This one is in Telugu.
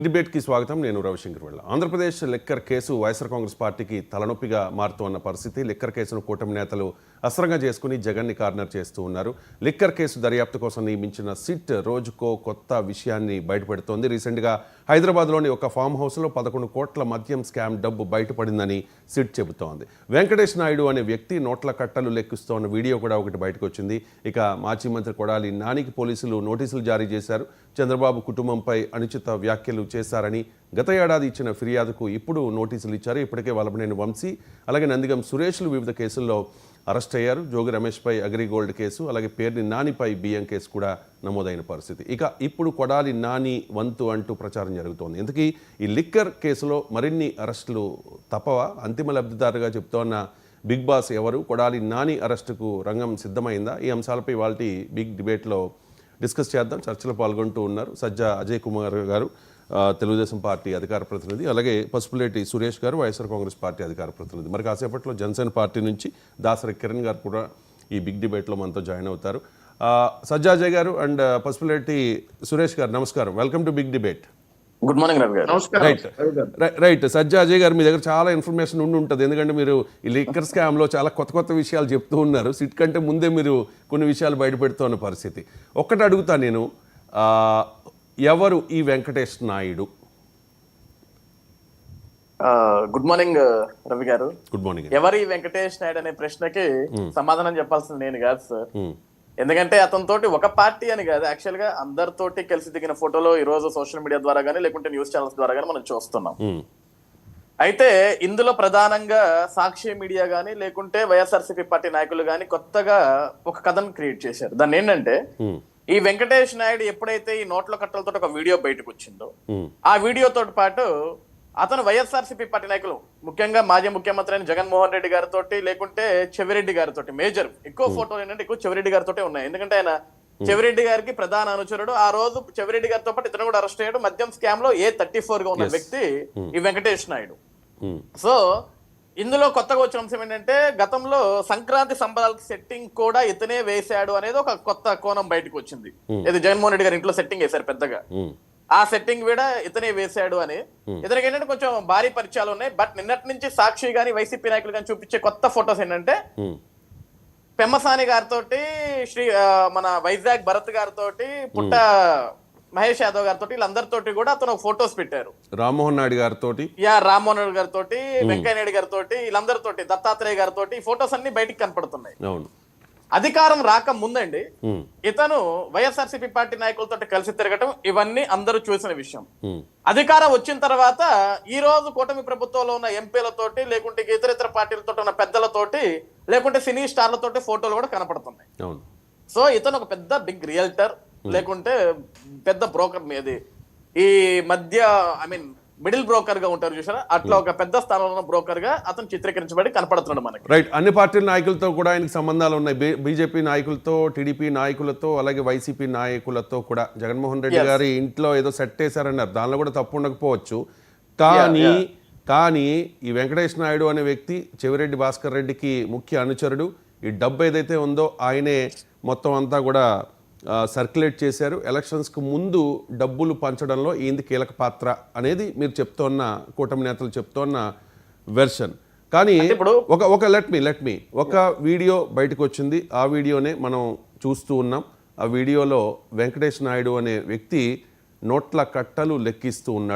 డిబేట్కి స్వాగతం. నేను రవిశంకర్ వెళ్ళ. ఆంధ్రప్రదేశ్ లిక్కర్ కేసు వైఎస్ఆర్ కాంగ్రెస్ పార్టీకి తలనొప్పిగా మారుతున్న పరిస్థితి. లిక్కర్ కేసును కూటమి నేతలు అస్త్రంగా చేసుకుని జగన్ని కార్నర్ చేస్తూ ఉన్నారు. లిక్కర్ కేసు దర్యాప్తు కోసం నియమించిన సిట్ రోజుకో కొత్త విషయాన్ని బయటపెడుతోంది. రీసెంట్గా హైదరాబాద్లోని ఒక ఫామ్ హౌస్లో 11 కోట్ల మద్యం స్కామ్ డబ్బు బయటపడిందని సిట్ చెబుతోంది. వెంకటేష్ నాయుడు అనే వ్యక్తి నోట్ల కట్టలు లెక్కిస్తోన్న వీడియో కూడా ఒకటి బయటకు వచ్చింది. ఇక మాజీ మంత్రి కొడాలి నానికి పోలీసులు నోటీసులు జారీ చేశారు. చంద్రబాబు కుటుంబంపై అనుచిత వ్యాఖ్యలు చేశారని గత ఏడాది ఇచ్చిన ఫిర్యాదుకు ఇప్పుడు నోటీసులు ఇచ్చారు. ఇప్పటికే వలభనేని వంశీ అలాగే నందిగం సురేష్లు వివిధ కేసుల్లో అరెస్ట్ అయ్యారు. జోగి రమేష్పై అగ్రిగోల్డ్ కేసు అలాగే పేర్ని నానిపై బియ్యం కేసు కూడా నమోదైన పరిస్థితి. ఇక ఇప్పుడు కొడాలి నాని వంతు అంటూ ప్రచారం జరుగుతోంది. ఇంతకీ ఈ లిక్కర్ కేసులో మరిన్ని అరెస్టులు తప్పవా? అంతిమ లబ్ధిదారుగా చెప్తోన్న బిగ్ బాస్ ఎవరు? కొడాలి నాని అరెస్టుకు రంగం సిద్ధమైందా? ఈ అంశాలపై వాళ్ళ బిగ్ డిబేట్లో డిస్కస్ చేద్దాం. చర్చలో పాల్గొంటూ ఉన్నారు సజ్జా అజయ్ కుమార్ గారు, తెలుగుదేశం పార్టీ అధికార ప్రతినిధి, అలాగే పసుపులేటి సురేష్ గారు, వైఎస్ఆర్ కాంగ్రెస్ పార్టీ అధికార ప్రతినిధి. మరి కాసేపట్లో జనసేన పార్టీ నుంచి దాసరి కిరణ్ గారు కూడా ఈ బిగ్ డిబేట్లో మనతో జాయిన్ అవుతారు. సజ్జా అజయ్ గారు అండ్ పసుపులేటి సురేష్ గారు, నమస్కారం. Welcome to big debate. Good morning Ravi గారు. రైట్ సజ్జా అజయ్ గారు, మీ దగ్గర చాలా ఇన్ఫర్మేషన్ ఉండి ఉంటుంది. ఎందుకంటే మీరు ఈ లిక్కర్ స్కామ్లో చాలా కొత్త విషయాలు చెప్తూ ఉన్నారు. సిట్ కంటే ముందే మీరు కొన్ని విషయాలు బయటపెడుతున్న పరిస్థితి. ఒక్కటి అడుగుతా నేను, ఎవరు ఈ వెంకటేష్ నాయుడు? గుడ్ మార్నింగ్ రవి గారు. Good morning. ఎవరు ఈ వెంకటేష్ నాయుడు అనే ప్రశ్నకి సమాధానం చెప్పాల్సింది నేను కాదు సార్. ఎందుకంటే అతనితోటి ఒక పార్టీ అని కాదు, యాక్చువల్ గా అందరితోటి కలిసి దిగిన ఫోటోలు ఈ రోజు సోషల్ మీడియా ద్వారా గానీ లేకుంటే న్యూస్ ఛానల్స్ ద్వారా గానీ మనం చూస్తున్నాం. అయితే ఇందులో ప్రధానంగా సాక్షి మీడియా గానీ లేకుంటే వైఎస్ఆర్సీపీ పార్టీ నాయకులు గానీ కొత్తగా ఒక కథను క్రియేట్ చేశారు. దాన్ని ఏంటంటే, ఈ వెంకటేష్ నాయుడు ఎప్పుడైతే ఈ నోట్ల కట్టలతో ఒక వీడియో బయటకు వచ్చిందో ఆ వీడియోతో పాటు అతను వైఎస్ఆర్సీపీ పార్టీ నాయకులు, ముఖ్యంగా మాజీ ముఖ్యమంత్రి అయిన జగన్మోహన్ రెడ్డి గారితో లేకుంటే చెవిరెడ్డి గారితో మేజర్ ఎక్కువ ఫోటోలు ఏంటంటే ఎక్కువ చెవిరెడ్డి గారితో ఉన్నాయి. ఎందుకంటే ఆయన చెవిరెడ్డి గారికి ప్రధాన అనుచరుడు. ఆ రోజు చెవిరెడ్డి గారితో పాటు ఇతను కూడా అరెస్ట్ అయ్యాడు. మద్యం స్కామ్ లో A34 గా ఉన్న వ్యక్తి ఈ వెంకటేష్ నాయుడు. సో ఇందులో కొత్తగా వచ్చిన అంశం ఏంటంటే, గతంలో సంక్రాంతి సంబరాలకి సెట్టింగ్ కూడా ఇతనే వేశాడు అనేది ఒక కొత్త కోణం బయటకు వచ్చింది. ఇది జగన్మోహన్ రెడ్డి గారి ఇంట్లో సెట్టింగ్ వేశారు పెద్దగా. ఆ సెట్టింగ్ కూడా ఇతనే వేశాడు అని. ఇతనికి ఏంటంటే కొంచెం భారీ పరిచయాలు ఉన్నాయి. బట్ నిన్నటి నుంచి సాక్షి గాని వైసీపీ నాయకులు కానీ చూపించే కొత్త ఫొటోస్ ఏంటంటే, పెమ్మసాని గారితో, మన వైజాగ్ భరత్ గారితో, పుట్ట మహేష్ యాదవ్ గారితో, వీళ్ళందరితోటి కూడా అతను ఫొటోస్ పెట్టారు. రామ్మోహన్ నాయుడు గారితో, రామ్మోహన్ నాయుడు గారితో, వెంకయ్య నాయుడు గారితో, వీళ్ళందరితో, దత్తాత్రేయ గారితో ఈ ఫొటోస్ అన్ని బయటికి కనపడుతున్నాయి. అధికారం రాక ముందండి ఇతను వైఎస్ఆర్సీపీ పార్టీ నాయకులతో కలిసి తిరగటం ఇవన్నీ అందరూ చూసిన విషయం. అధికారం వచ్చిన తర్వాత ఈ రోజు కూటమి ప్రభుత్వంలో ఉన్న ఎంపీలతోటి లేకుంటే ఇతర పార్టీలతో ఉన్న పెద్దలతోటి లేకుంటే సినీ స్టార్లతోటి ఫోటోలు కూడా కనపడుతున్నాయి. సో ఇతను ఒక పెద్ద బిగ్ రియల్టర్ లేకుంటే పెద్ద బ్రోకర్ మీద ఈ మధ్య మిడిల్ బ్రోకర్ గా ఉంటారు చూసారా, అట్లా ఒక పెద్ద స్థానంలో ఉన్న బ్రోకర్ గా అతను చిత్రీకరించబడి కనపడుతున్నాడు మనకి. రైట్. అన్ని పార్టీల నాయకులతో కూడా ఆయనకి సంబంధాలు ఉన్నాయి. బీజేపీ నాయకులతో, టీడీపీ నాయకులతో, అలాగే వైసీపీ నాయకులతో కూడా. జగన్మోహన్ రెడ్డి గారి ఇంట్లో ఏదో సెట్ వేశారన్నారు, దానిలో కూడా తప్పు ఉండకపోవచ్చు. కానీ ఈ వెంకటేష్ నాయుడు అనే వ్యక్తి చెవిరెడ్డి భాస్కర్ రెడ్డికి ముఖ్య అనుచరుడు. ఈ డబ్బు ఏదైతే ఉందో ఆయనే మొత్తం అంతా కూడా సర్క్యులేట్ చేశారు. ఎలక్షన్స్కు ముందు డబ్బులు పంచడంలో ఈయనది కీలక పాత్ర అనేది మీరు చెప్తోన్న, కూటమి నేతలు చెప్తోన్న వెర్షన్. కానీ లెట్ మీ ఒక వీడియో బయటకు వచ్చింది. ఆ వీడియోనే మనం చూస్తూ ఉన్నాం. ఆ వీడియోలో వెంకటేష్ నాయుడు అనే వ్యక్తి నోట్ల కట్టలు లెక్కిస్తూ ఉన్నాడు.